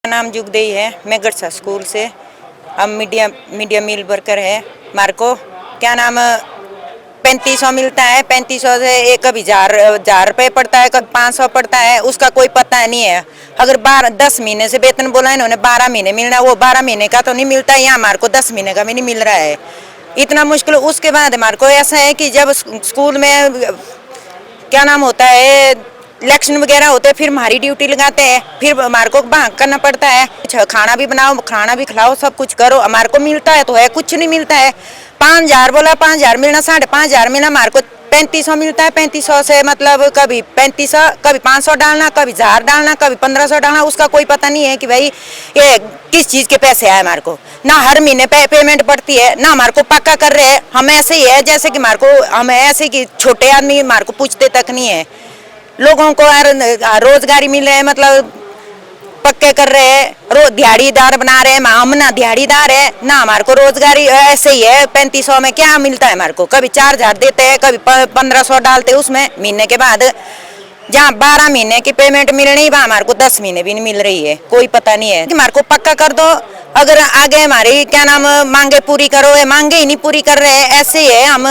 मेरा नाम जुगदेई है। मैं गढ़सा स्कूल से हम मीडिया मिल वर्कर है। मार को क्या नाम 3500 मिलता है। 3500 से एक कभी हजार रुपये पड़ता है, कभी 500 पड़ता है, उसका कोई पता नहीं है। अगर 10 महीने से वेतन बोला इन्होंने 12 महीने मिलना, वो 12 महीने का तो नहीं मिलता है। यहाँ हमारे को 10 महीने का भी नहीं मिल रहा है। इतना मुश्किल। उसके बाद हमारे को ऐसा है कि जब स्कूल में क्या नाम होता है, इलेक्शन वगैरह होते हैं, फिर हमारी ड्यूटी लगाते हैं, फिर हमारे को भाग करना पड़ता है। खाना भी बनाओ, खाना भी खिलाओ, सब कुछ करो। हमारे को मिलता है तो है, कुछ नहीं मिलता है। 5000 बोला, 5000 मिलना, 5500 मिलना, हमारे को 3500 मिलता है। 3500 से मतलब कभी 3500, कभी 500 डालना, कभी 1000 डालना, कभी 1500 डालना। उसका कोई पता नहीं है कि भाई ये किस चीज़ के पैसे आए। हमारे को ना हर महीने पेमेंट पड़ती है, ना हमारे को पक्का कर रहे हैं। हम ऐसे ही है जैसे कि हमारे को, हम ऐसे कि छोटे आदमी हमारे को पूछते तक नहीं है। लोगों को रोजगारी मिल रहे हैं, मतलब पक्के कर रहे हैं, दिहाड़ीदार बना रहे हैं। हम ना दिहाड़ीदार है ना हमारे को रोजगारी। ऐसे ही है। 3500 में क्या मिलता है हमारे को? कभी 4000 देते हैं, कभी 1500 डालते हैं उसमें महीने के बाद। जहाँ 12 महीने की पेमेंट मिलनी, वहाँ हमारे को 10 महीने भी नहीं मिल रही है। कोई पता नहीं है। हमारे को पक्का कर दो, अगर आगे हमारी क्या नाम मांगे पूरी करो। मांगे ही नहीं पूरी कर रहे हैं। ऐसे ही है। हम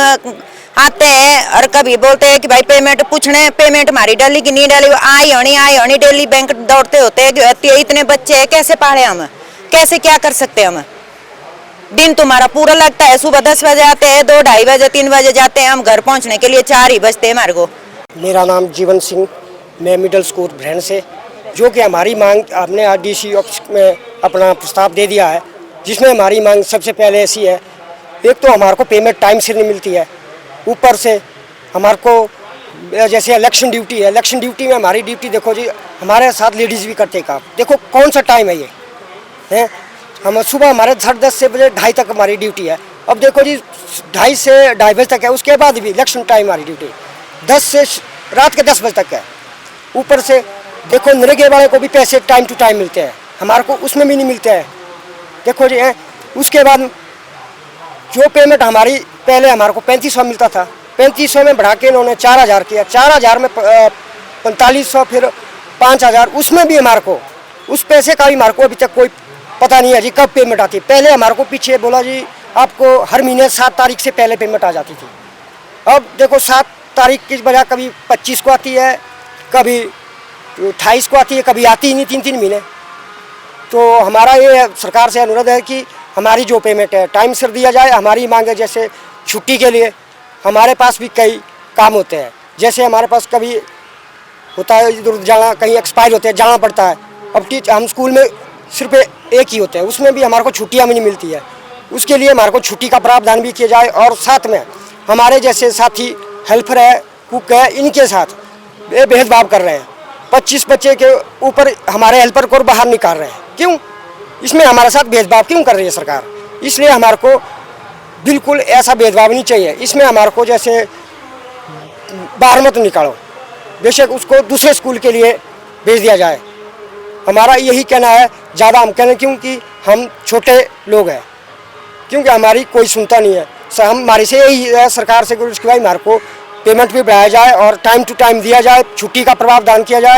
आते हैं और कभी बोलते हैं कि भाई पेमेंट पूछने, पेमेंट हमारी डाली कि नहीं डाली, आई होनी डेली बैंक दौड़ते होते हैं। इतने बच्चे हैं, कैसे पाले हम? कैसे क्या कर सकते हैं हम? दिन तुम्हारा पूरा लगता है। सुबह 10 बजे आते हैं, 2, 2:30 बजे, 3 बजे जाते हैं। हम घर पहुंचने के लिए 4 ही बजते हैं हमारे को। मेरा नाम जीवन सिंह, मैं मिडिल स्कूल भ्रैण से, जो कि हमारी मांग आपने आज डीसी ऑफिस में अपना प्रस्ताव दे दिया है, जिसमें हमारी मांग सबसे पहले ऐसी है, एक तो हमारे को पेमेंट टाइम से नहीं मिलती है। ऊपर से हमारे को जैसे इलेक्शन ड्यूटी है, इलेक्शन ड्यूटी में हमारी ड्यूटी देखो जी, हमारे साथ लेडीज़ भी करते काम। देखो कौन सा टाइम है ये है। हम सुबह हमारे 10:30 से बजे 2:30 तक हमारी ड्यूटी है। अब देखो जी 2:30 से 2:30 बजे तक है, उसके बाद भी इलेक्शन टाइम हमारी ड्यूटी 10 से रात के 10 बजे तक है। ऊपर से देखो नरेगा वाले को भी पैसे टाइम टू टाइम मिलते हैं, हमारे को उसमें भी नहीं मिलते हैं। देखो जी उसके बाद जो पेमेंट हमारी पहले हमारे को 3500 मिलता था, 3500 में बढ़ा के इन्होंने 4000 किया। 4000 में 4500, फिर 5000, उसमें भी हमारे को उस पैसे का भी हमारे को अभी तक कोई पता नहीं है जी कब पेमेंट आती है। पहले हमारे को पीछे बोला जी आपको हर महीने 7 तारीख से पहले पेमेंट आ जाती थी। अब देखो 7 तारीख की बजाय कभी 25 को आती है, कभी 28 को आती है, कभी आती ही नहीं 3-3 महीने। तो हमारा ये सरकार से अनुरोध है कि हमारी जो पेमेंट है टाइम से दिया जाए। हमारी मांग है जैसे छुट्टी के लिए हमारे पास भी कई काम होते हैं, जैसे हमारे पास कभी होता है इधर जाना, कहीं एक्सपायर होते हैं, जाना पड़ता है। अब हम स्कूल में सिर्फ एक ही होते हैं, उसमें भी हमारे को छुट्टियाँ भी नहीं मिलती है। उसके लिए हमारे को छुट्टी का प्रावधान भी किया जाए। और साथ में हमारे जैसे साथी हेल्पर है, कुक है, इनके साथ ये भेदभाव कर रहे हैं। 25 बच्चे के ऊपर हमारे हेल्पर को बाहर निकाल रहे हैं। क्यों? इसमें हमारे साथ भेदभाव क्यों कर रही है सरकार? इसलिए हमारे को बिल्कुल ऐसा भेदभाव नहीं चाहिए। इसमें हमारे को जैसे बाहर मत निकालो, बेशक उसको दूसरे स्कूल के लिए भेज दिया जाए। हमारा यही कहना है। ज़्यादा हम कहना क्योंकि हम छोटे लोग हैं, क्योंकि हमारी कोई सुनता नहीं है। हमारी से यही है सरकार से, उसके बाद हमारे को पेमेंट भी बढ़ाया जाए और टाइम टू टाइम दिया जाए, छुट्टी का प्रावधान किया जाए।